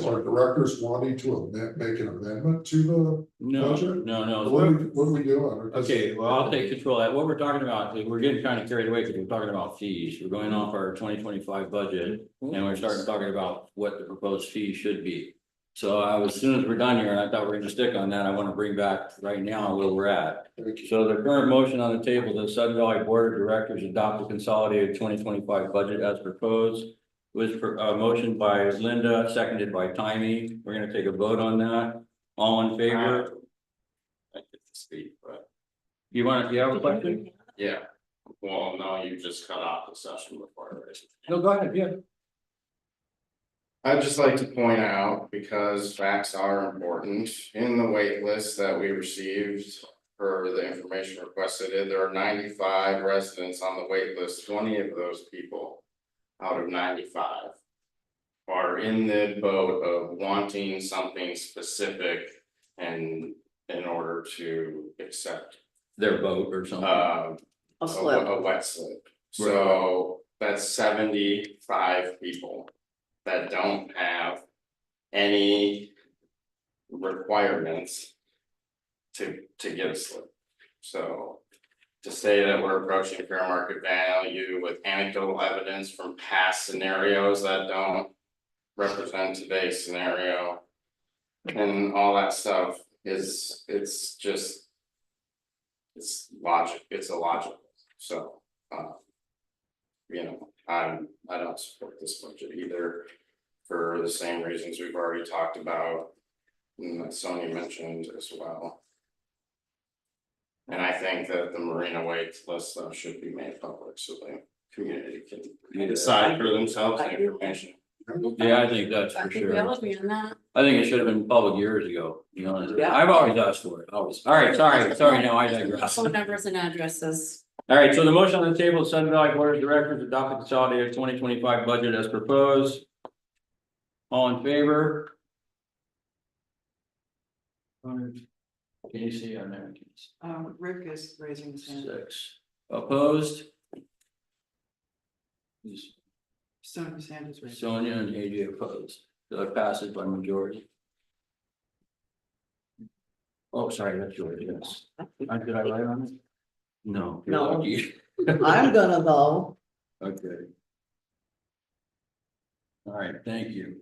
our directors wanting to make an amendment to the No, budget? no. What are we doing? Okay, well, I'll take control of that. What we're talking about, we're getting kind of carried away because we're talking about fees. We're going off our 2025 budget. And we're starting talking about what the proposed fee should be. So as soon as we're done here, and I thought we we're gonna stick on that, I want to bring back right now where we're at. Thank you. So the current motion on the table, the Sudden Valley Board of Directors adopt the consolidated 2025 budget as proposed. Was a motion by Linda, seconded by Timmy. We're gonna take a vote on that. All in favor? I get to speak, but You have a question? yeah, well, no, you just cut off the session before I raised. No, go ahead, yeah. I'd just like to point out, because facts are important, in the wait list that we received for the information requested, there are 95 residents on the wait list. 20 of those people out of 95 are in the boat of wanting something specific and in order to accept Their vote or something. A slip. a wet slip. So that's 75 people that don't have any requirements to get a slip. So to say that we're approaching fair market value with anecdotal evidence from past scenarios that don't represent today's scenario and all that stuff it's just it's illogical. So you know, I don't support this budget either for the same reasons we've already talked about and that Sonia mentioned as well. And I think that the marina weights list though should be made public so the community can decide for themselves the information. Yeah, I think that's I for think we all sure. agree on that. I think it should have been public years ago, to be honest. Yeah. I've always asked for it, always. All right, sorry, now I digress. Phone numbers and addresses. All right, so the motion on the table, Sun Valley Board of Directors adopt the consolidated 2025 budget as proposed. All in favor? Can you see on there? Rick is raising his hand. 6. Opposed? Sonia's hand is raised. Sonia and AJ opposed, so it passes by majority. Oh, sorry, that's yours, yes. Did I write on it? No. you're No. lucky. I'm gonna though. Okay. All right, thank you.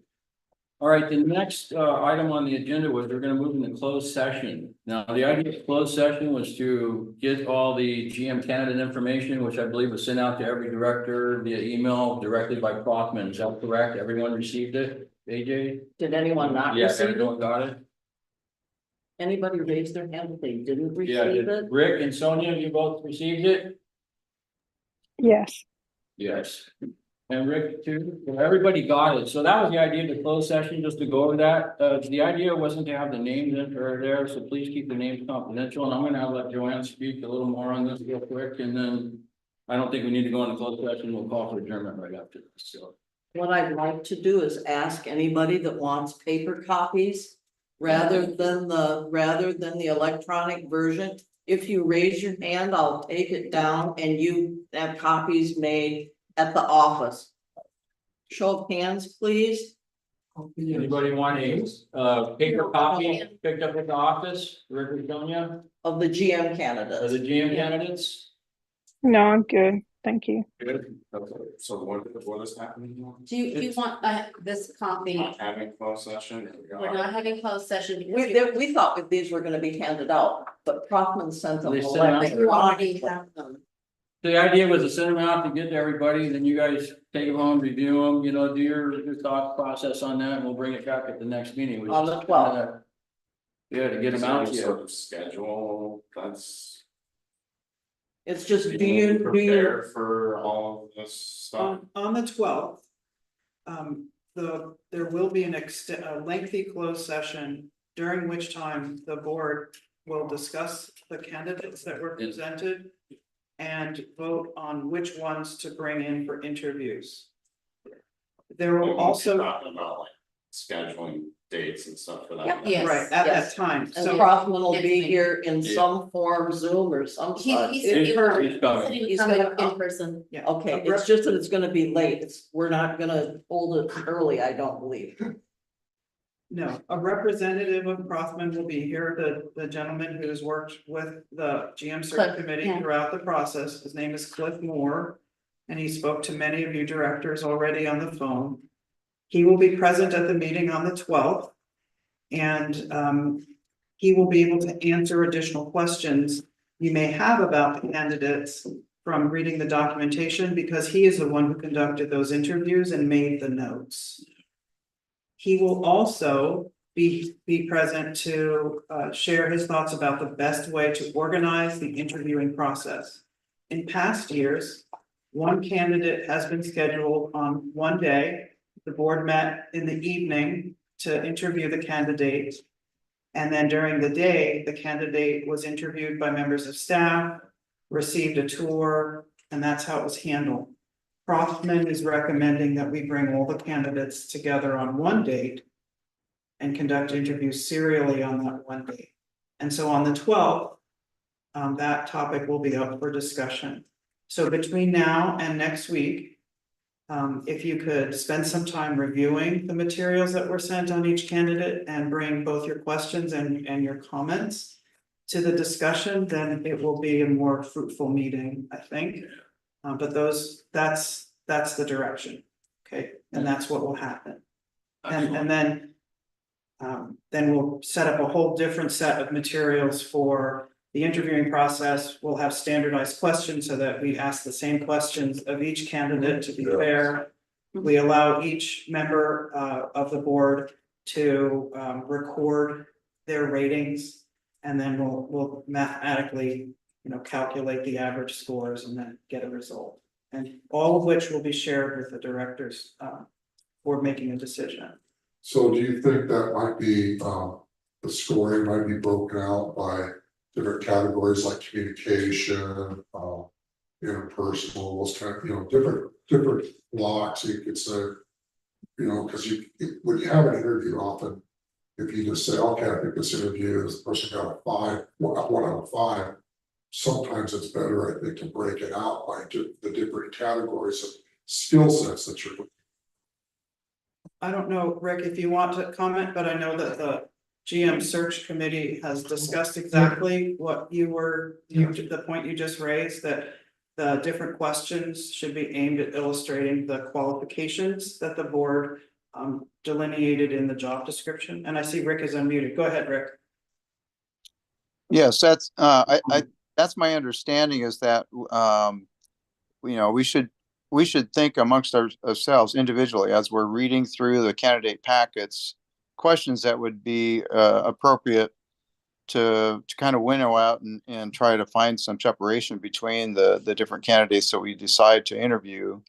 All right, the next item on the agenda was we're gonna move into closed session. Now, the idea of closed session was to get all the GM candidate information, which I believe was sent out to every director via email directly by Kaufman. Is that correct? Everyone received it? AJ? Did anyone not Yeah, receive it? everyone got it? Anybody raise their hand if they didn't Yeah, receive it? Rick and Sonia, you both received it? Yes. Yes. And Rick too, well, everybody got it, so that was the idea of the closed session, just to go over that, the idea wasn't to have the names in or there, so please keep the names confidential, and I'm gonna let Joanne speak a little more on this real quick, and then. I don't think we need to go into closed session, we'll call for adjournment right after this, so. What I'd like to do is ask anybody that wants paper copies. Rather than the electronic version, if you raise your hand, I'll take it down and you have copies made at the office. Show of hands, please. Anybody want a paper copy picked up at the office, Rick or Sonia, Of the GM of candidates. the GM candidates? No, I'm good. Thank you. Good. Okay, so what is happening now? Do you want this copy? Not having closed session. We're not having closed session. We thought that these were gonna be handed out, but Kaufman sent them. They sent them out? You already have them. The idea was to send them out to get to everybody, then you guys take them home, review them, you know, do your thought process on that, and we'll bring it back at the next meeting. which On the is 12th. Yeah, to get them Is there out any to sort you. of schedule that's. It's just, do being you, prepared for all of this stuff? On the 12th. There will be a lengthy closed session during which time the board will discuss the candidates that were presented. And vote on which ones to bring in for interviews. There We will won't be also, talking about like scheduling dates and stuff for that. Yep. Yes. right, at that Yes. time, and so. Kaufman will Next be meeting. here in Yeah. some form, Zoom or some He such. said he was He's coming. he was He's coming gonna come. in person. Yeah. Okay, it's just that it's gonna be late. We're not gonna hold it early, I don't believe. No, a representative of Prothman will be here, the gentleman who's worked with the GM search Cliff, committee yeah. throughout the process, his name is Cliff Moore. And he spoke to many of you directors already on the phone. He will be present at the meeting on the 12th. And he will be able to answer additional questions you may have about the candidates from reading the documentation, because he is the one who conducted those interviews and made the notes. He will also be present to share his thoughts about the best way to organize the interviewing process. In past years, one candidate has been scheduled on one day. The board met in the evening to interview the candidate. And then during the day, the candidate was interviewed by members of staff, received a tour, and that's how it was handled. Prothman is recommending that we bring all the candidates together on one date and conduct interviews serially on that one date. And so on the 12th, that topic will be up for discussion. So between now and next week, if you could spend some time reviewing the materials that were sent on each candidate and bring both your questions and your comments. to the discussion, then it will be a more fruitful meeting, I think. But that's the direction, okay, and that's what will happen. And then we'll set up a whole different set of materials for the interviewing process. We'll have standardized questions so that we ask the same questions of each candidate to be fair. We allow each member of the board to record their ratings. And then we'll mathematically, calculate the average scores and then get a result. And all of which will be shared with the directors for making a decision. So do you think that might be, the scoring might be broken out by different categories like communication, interpersonal, those kind of, different blocks, you could say. Cause when you have an interview often, if you just say, okay, I think this interview, this person got a 5, 1 out of 5. Sometimes it's better, I think, to break it out by the different categories of skill sets that you're. I don't know, Rick, if you want to comment, but I know that the GM search committee has discussed exactly what the point you just raised, that the different questions should be aimed at illustrating the qualifications that the board delineated in the job description. And I see Rick is unmuted. Go ahead, Rick. Yes, that's that's my understanding, is that we should think amongst ourselves individually as we're reading through the candidate packets, questions that would be appropriate to kind of winnow out and try to find some separation between the different candidates that we decide to interview.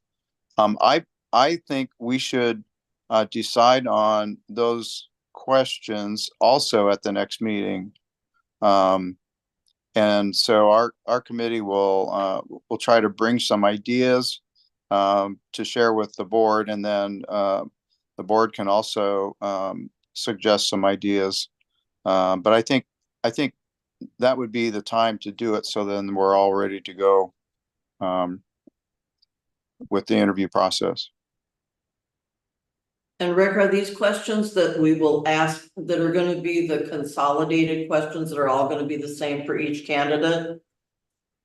I think we should decide on those questions also at the next meeting. And so our committee will try to bring some ideas to share with the board, and then the board can also suggest some ideas. But I think that would be the time to do it, so then we're all ready to go with the interview process. And Rick, are these questions that we will ask that are going to be the consolidated questions that are all going to be the same for each candidate?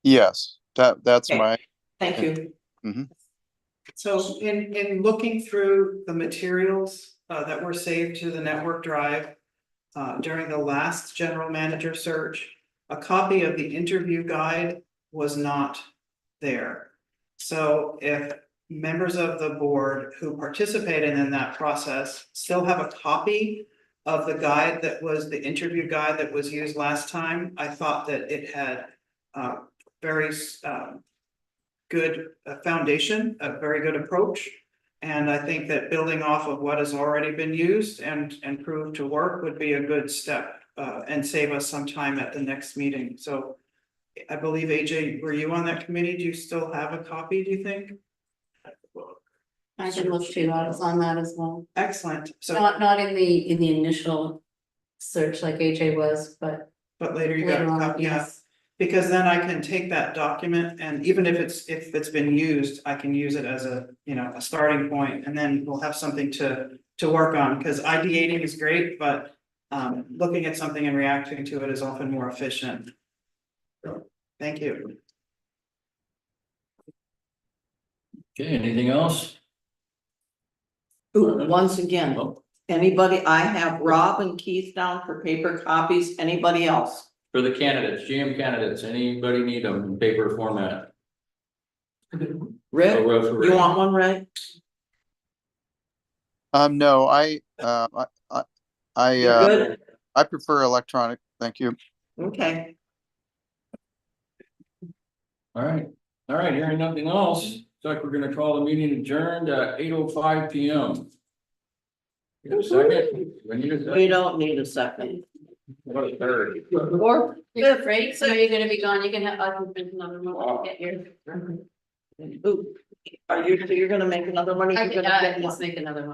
Yes, that's Okay. my. Thank you. Mm-hmm. So in looking through the materials that were saved to the network drive during the last general manager search, a copy of the interview guide was not there. So if members of the board who participated in that process still have a copy of the guide that was the interview guide that was used last time, I thought that it had very good foundation, a very good approach. And I think that building off of what has already been used and proved to work would be a good step and save us some time at the next meeting. So I believe, AJ, were you on that committee? Do you still have a copy, do you think? I can look too, I was on that as well. Excellent. So, Not in the initial search like AJ was, but but later you got a later on, copy, yeah. yes. Because then I can take that document, and even if it's been used, I can use it as a starting point, and then we'll have something to work on, because ideating is great, but looking at something and reacting to it is often more efficient. Thank you. Okay, anything else? Ooh, once again, Oh, anybody, I have Rob and Keith down for paper copies. Anybody else? for the candidates, GM candidates, anybody need them in paper format? Rick, Oh, you want one, Ray? No, You're good? I prefer electronic. Thank you. Okay. All right, hearing nothing else, looks like we're gonna call the meeting adjourned at 8:05 p.m. Get a second? We need a We second. don't need a second. What a third. Or You're great, so you're gonna be gone, you can have, I can print another one, get your. Ooh, so you're gonna make another one? I You're can, gonna get let's one? make another one.